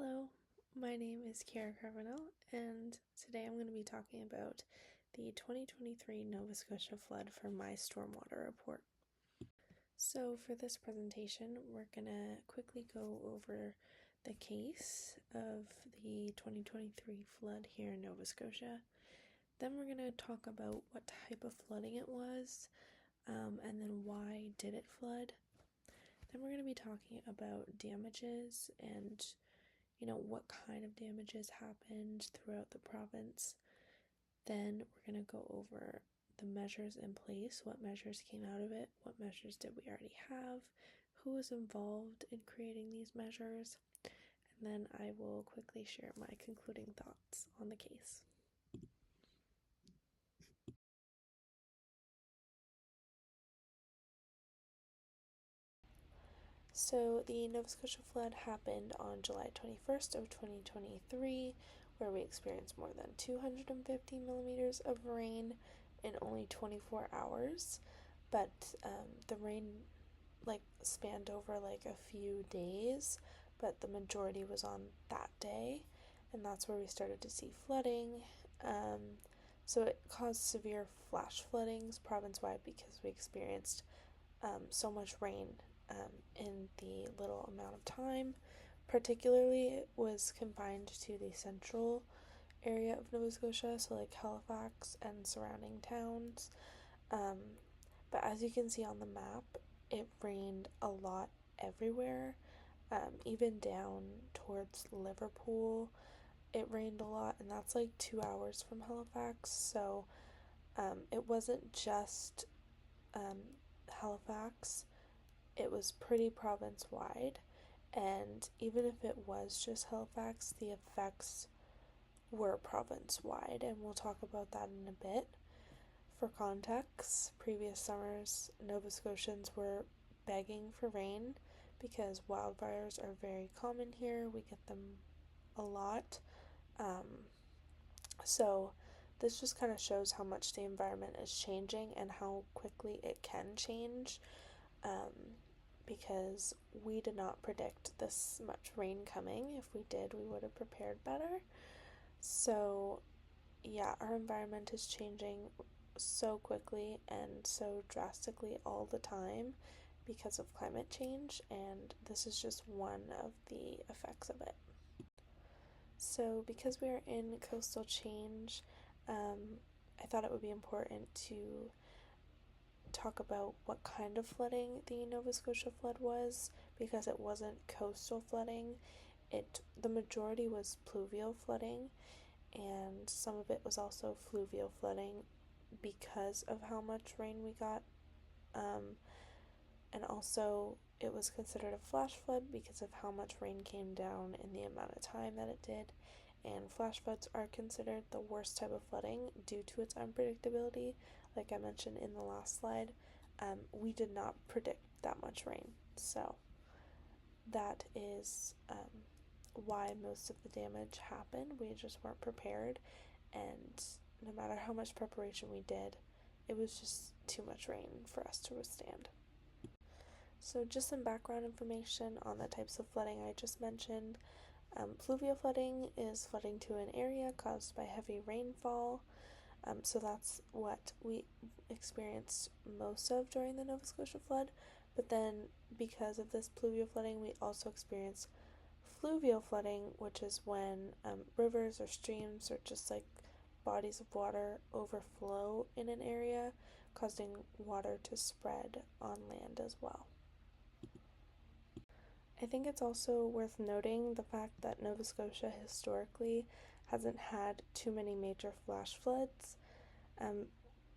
Hello, my name is Kiara Carbonell, and today I'm going to be talking about the 2023 Nova Scotia flood for my stormwater report. So for this presentation, we're going to quickly go over the case of the 2023 flood here in Nova Scotia. Then we're going to talk about what type of flooding it was, and then why did it flood. Then we're going to be talking about damages and what kind of damages happened throughout the province. Then we're going to go over the measures in place, what measures came out of it, what measures did we already have, who was involved in creating these measures, and then I will quickly share my concluding thoughts on the case. So the Nova Scotia flood happened on July 21st of 2023, where we experienced more than 250 millimeters of rain in only 24 hours. But the rain spanned over a few days, but the majority was on that day, and that's where we started to see flooding. So it caused severe flash floodings province-wide because we experienced so much rain in the little amount of time. Particularly, it was confined to the central area of Nova Scotia, so Halifax and surrounding towns. But as you can see on the map, it rained a lot everywhere, even down towards Liverpool. It rained a lot, and that's 2 hours from Halifax, so it wasn't just Halifax. It was pretty province-wide, and even if it was just Halifax, the effects were province-wide, and we'll talk about that in a bit. For context, previous summers, Nova Scotians were begging for rain because wildfires are very common here. We get them a lot. So this just kind of shows how much the environment is changing and how quickly it can change. Because we did not predict this much rain coming. If we did, we would have prepared better. So yeah, our environment is changing so quickly and so drastically all the time because of climate change, and this is just one of the effects of it. So because we are in coastal change, I thought it would be important to talk about what kind of flooding the Nova Scotia flood was, because it wasn't coastal flooding. The majority was pluvial flooding, and some of it was also fluvial flooding because of how much rain we got. And also it was considered a flash flood because of how much rain came down in the amount of time that it did. And flash floods are considered the worst type of flooding due to its unpredictability. Like I mentioned in the last slide, we did not predict that much rain. So that is why most of the damage happened. We just weren't prepared, and no matter how much preparation we did, it was just too much rain for us to withstand. So just some background information on the types of flooding I just mentioned. Pluvial flooding is flooding to an area caused by heavy rainfall. So that's what we experienced most of during the Nova Scotia flood. But then because of this pluvial flooding, we also experienced fluvial flooding, which is when rivers or streams or just bodies of water overflow in an area, causing water to spread on land as well. I think it's also worth noting the fact that Nova Scotia historically hasn't had too many major flash floods.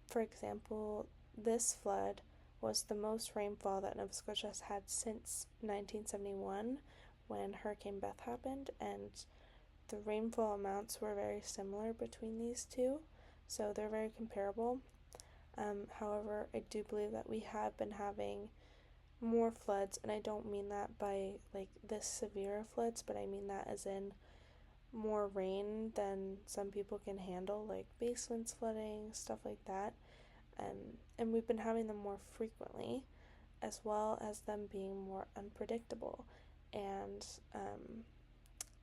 For example, this flood was the most rainfall that Nova Scotia has had since 1971, when Hurricane Beth happened, and the rainfall amounts were very similar between these two, so they're very comparable. However, I do believe that we have been having more floods, and I don't mean that by this severe floods, but I mean that as in more rain than some people can handle, like basements flooding, stuff like that. And we've been having them more frequently, as well as them being more unpredictable. And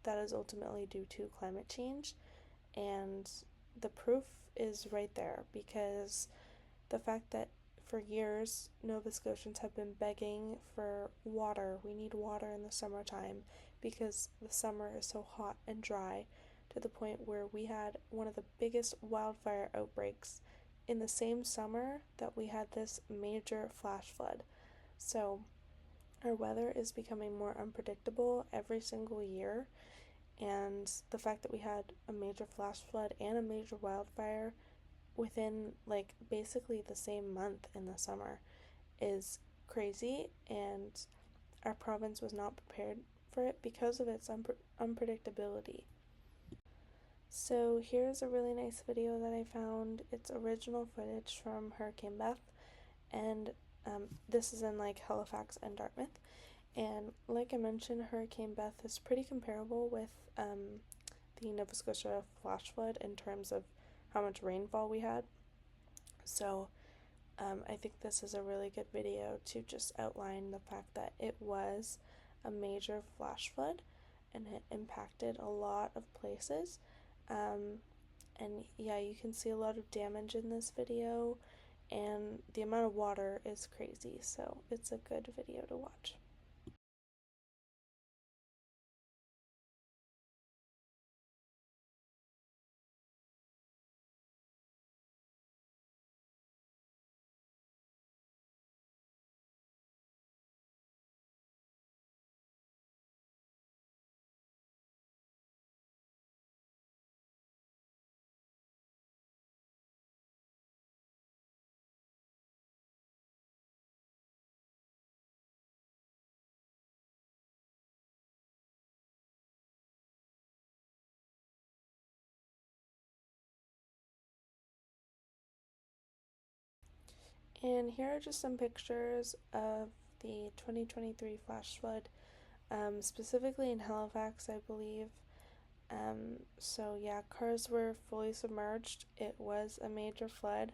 that is ultimately due to climate change. And the proof is right there, because the fact that for years Nova Scotians have been begging for water. We need water in the summertime because the summer is so hot and dry, to the point where we had one of the biggest wildfire outbreaks in the same summer that we had this major flash flood. So our weather is becoming more unpredictable every single year, and the fact that we had a major flash flood and a major wildfire within like basically the same month in the summer is crazy, and our province was not prepared for it because of its unpredictability. So here's a really nice video that I found. It's original footage from Hurricane Beth, and this is in like Halifax and Dartmouth. And like I mentioned, Hurricane Beth is pretty comparable with the Nova Scotia flash flood in terms of how much rainfall we had. So I think this is a really good video to just outline the fact that it was a major flash flood and it impacted a lot of places. And yeah, you can see a lot of damage in this video, and the amount of water is crazy, so it's a good video to watch. And here are just some pictures of the 2023 flash flood, specifically in Halifax, I believe. So yeah, cars were fully submerged. It was a major flood.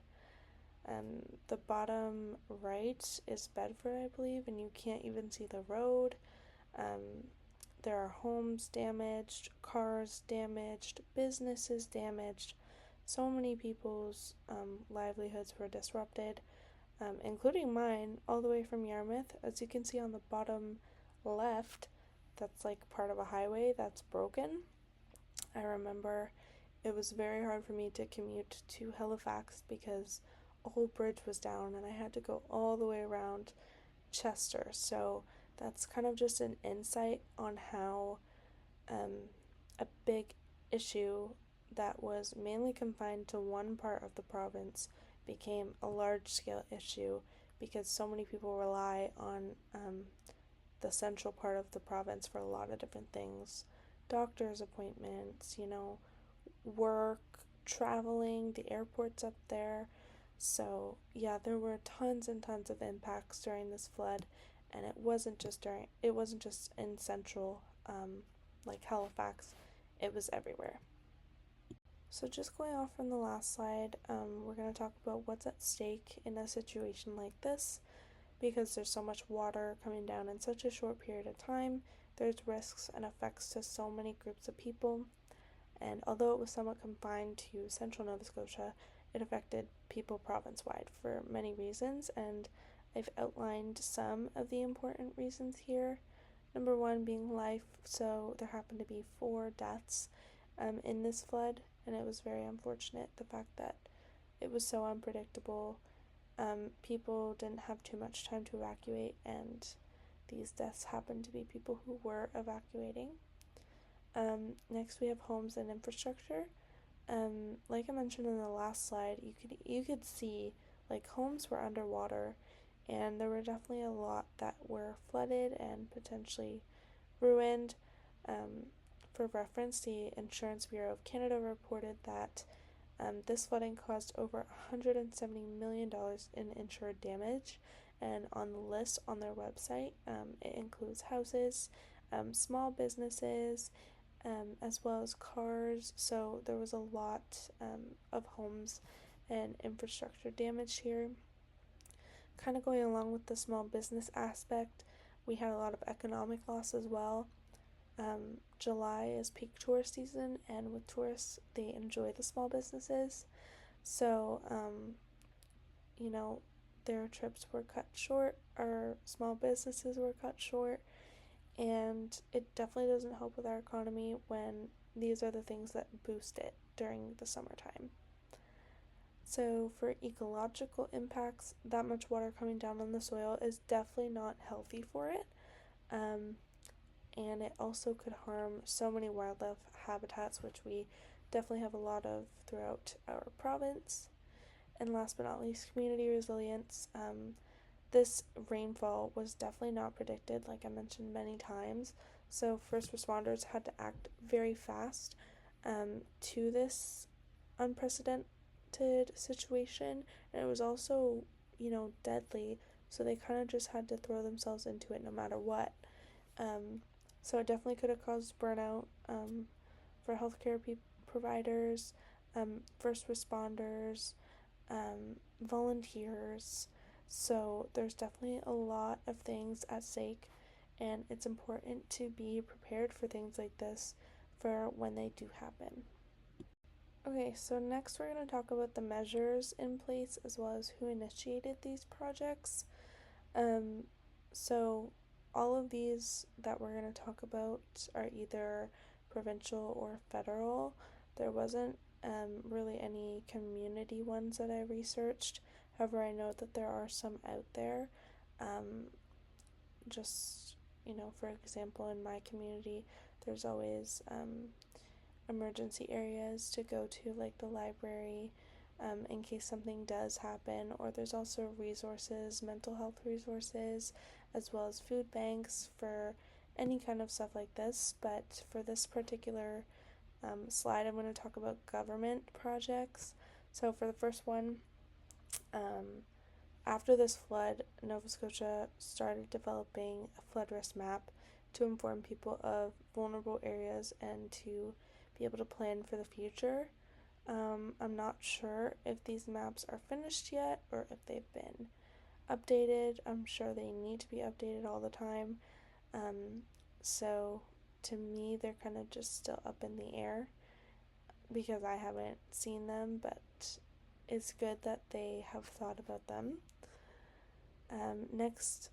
The bottom right is Bedford, I believe, and you can't even see the road. Um, there are homes damaged, cars damaged, businesses damaged. So many people's livelihoods were disrupted, including mine, all the way from Yarmouth. As you can see on the bottom left, that's like part of a highway that's broken. I remember it was very hard for me to commute to Halifax because a whole bridge was down and I had to go all the way around Chester. So that's kind of just an insight on how a big issue that was mainly confined to one part of the province became a large scale issue because so many people rely on the central part of the province for a lot of different things: doctor's appointments, work, traveling, the airport's up there. So, yeah, there were tons and tons of impacts during this flood, and it wasn't just in central, like Halifax, it was everywhere. So, just going off from the last slide, we're going to talk about what's at stake in a situation like this. Because there's so much water coming down in such a short period of time, there's risks and effects to so many groups of people. And although it was somewhat confined to central Nova Scotia, it affected people province-wide for many reasons, and I've outlined some of the important reasons here. Number one being life, so there happened to be 4 deaths in this flood, and it was very unfortunate, the fact that it was so unpredictable. People didn't have too much time to evacuate, and these deaths happened to be people who were evacuating. Next, we have homes and infrastructure. Like I mentioned in the last slide, you could see like homes were underwater, and there were definitely a lot that were flooded and potentially ruined. For reference, the Insurance Bureau of Canada reported that this flooding caused over $170 million in insured damage, and on the list on their website, it includes houses, small businesses, as well as cars. So there was a lot of homes and infrastructure damage here. Kind of going along with the small business aspect, we had a lot of economic loss as well. July is peak tourist season, and with tourists, they enjoy the small businesses. So, you know, their trips were cut short, or small businesses were cut short, and it definitely doesn't help with our economy when these are the things that boost it during the summertime. So, for ecological impacts, that much water coming down on the soil is definitely not healthy for it. Um, and it also could harm so many wildlife habitats, which we definitely have a lot of throughout our province. And last but not least, community resilience. This rainfall was definitely not predicted, like I mentioned many times. So, first responders had to act very fast to this unprecedented situation, and it was also, deadly. So, they kind of just had to throw themselves into it no matter what. Um, so, it definitely could have caused burnout for healthcare providers, first responders, volunteers. So there's definitely a lot of things at stake, and it's important to be prepared for things like this for when they do happen. Okay, so next we're going to talk about the measures in place as well as who initiated these projects. Um, so all of these that we're going to talk about are either provincial or federal. There wasn't really any community ones that I researched. However, I know that there are some out there. Um, just, for example, in my community, there's always emergency areas to go to, like the library, in case something does happen, or there's also resources, mental health resources, as well as food banks for any kind of stuff like this. But for this particular slide, I'm going to talk about government projects. So for the first one, after this flood, Nova Scotia started developing a flood risk map to inform people of vulnerable areas and to be able to plan for the future. I'm not sure if these maps are finished yet or if they've been updated. I'm sure they need to be updated all the time. So to me, they're kind of just still up in the air because I haven't seen them, but it's good that they have thought about them. Next,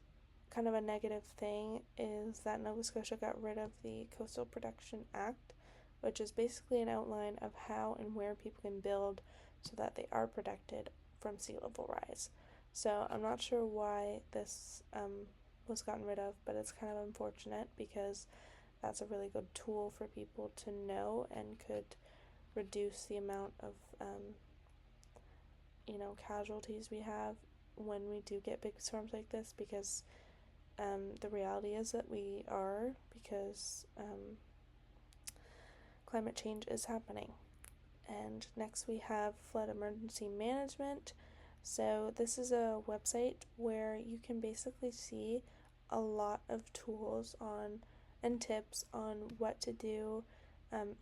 kind of a negative thing is that Nova Scotia got rid of the Coastal Protection Act, which is basically an outline of how and where people can build so that they are protected from sea level rise. So I'm not sure why this was gotten rid of, but it's kind of unfortunate because that's a really good tool for people to know and could reduce the amount of casualties we have when we do get big storms like this, because the reality is that we are, because climate change is happening. And next we have flood emergency management. So this is a website where you can basically see a lot of tools on and tips on what to do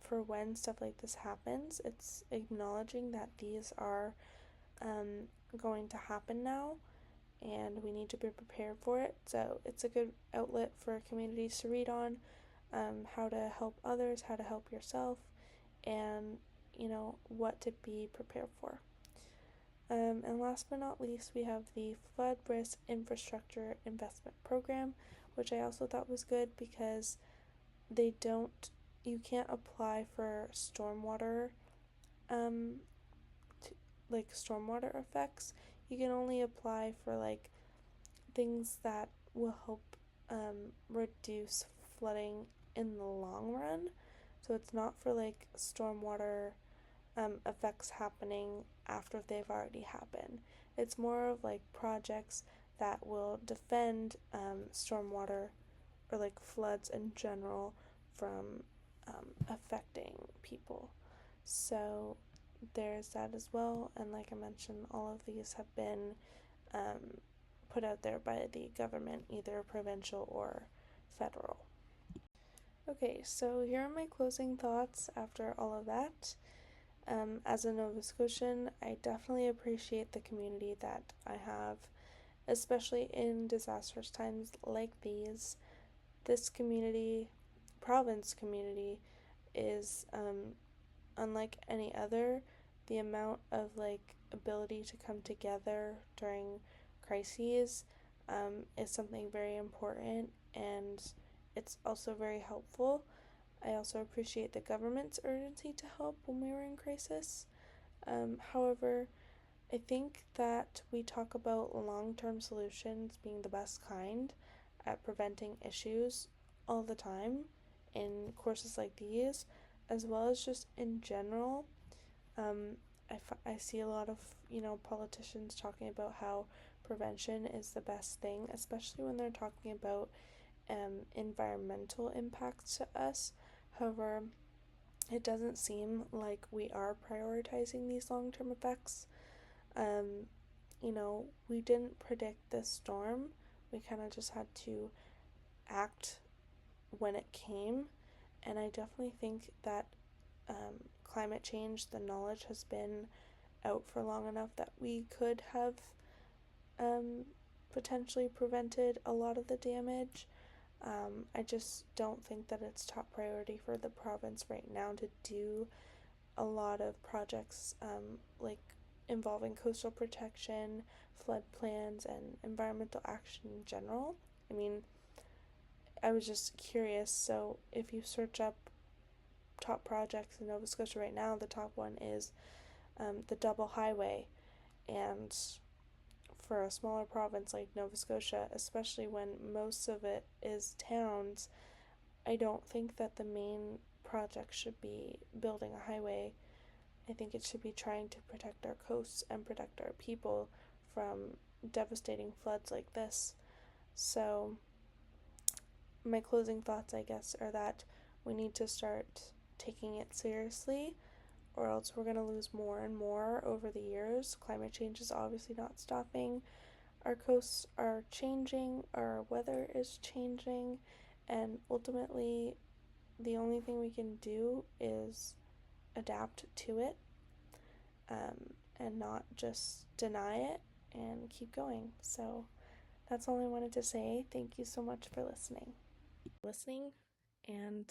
for when stuff like this happens. It's acknowledging that these are going to happen now, and we need to be prepared for it. So it's a good outlet for communities to read on, how to help others, how to help yourself, and what to be prepared for. And last but not least, we have the Flood Risk Infrastructure Investment Program, which I also thought was good because you can't apply for stormwater, stormwater effects. You can only apply for things that will help reduce flooding in the long run. So it's not for stormwater effects happening after they've already happened. It's more of projects that will defend stormwater or floods in general from affecting people. So there's that as well. And like I mentioned, all of these have been put out there by the government, either provincial or federal. Okay, so here are my closing thoughts after all of that. As a Nova Scotian, I definitely appreciate the community that I have, especially in disastrous times like these. This community province community is unlike any other. The amount of like ability to come together during crises is something very important, and it's also very helpful. I also appreciate the government's urgency to help when we were in crisis. However, I think that we talk about long term solutions being the best kind at preventing issues all the time in courses like these, as well as just in general. Um, I see a lot of, politicians talking about how prevention is the best thing, especially when they're talking about environmental impacts to us. However, it doesn't seem like we are prioritizing these long term effects. Um, we didn't predict this storm. We kind of just had to act when it came. And I definitely think that climate change, the knowledge has been out for long enough that we could have um, potentially prevented a lot of the damage. I just don't think that it's top priority for the province right now to do a lot of projects like involving coastal protection, flood plans, and environmental action in general. I mean, I was just curious. So, if you search up top projects in Nova Scotia right now, the top one is the double highway. And for a smaller province like Nova Scotia, especially when most of it is towns, I don't think that the main project should be building a highway. I think it should be trying to protect our coasts and protect our people from devastating floods like this. So, my closing thoughts, I guess, are that we need to start taking it seriously, or else we're going to lose more and more over the years. Climate change is obviously not stopping. Our coasts are changing, our weather is changing, and ultimately, the only thing we can do is adapt to it and not just deny it and keep going. So that's all I wanted to say. Thank you so much for listening. And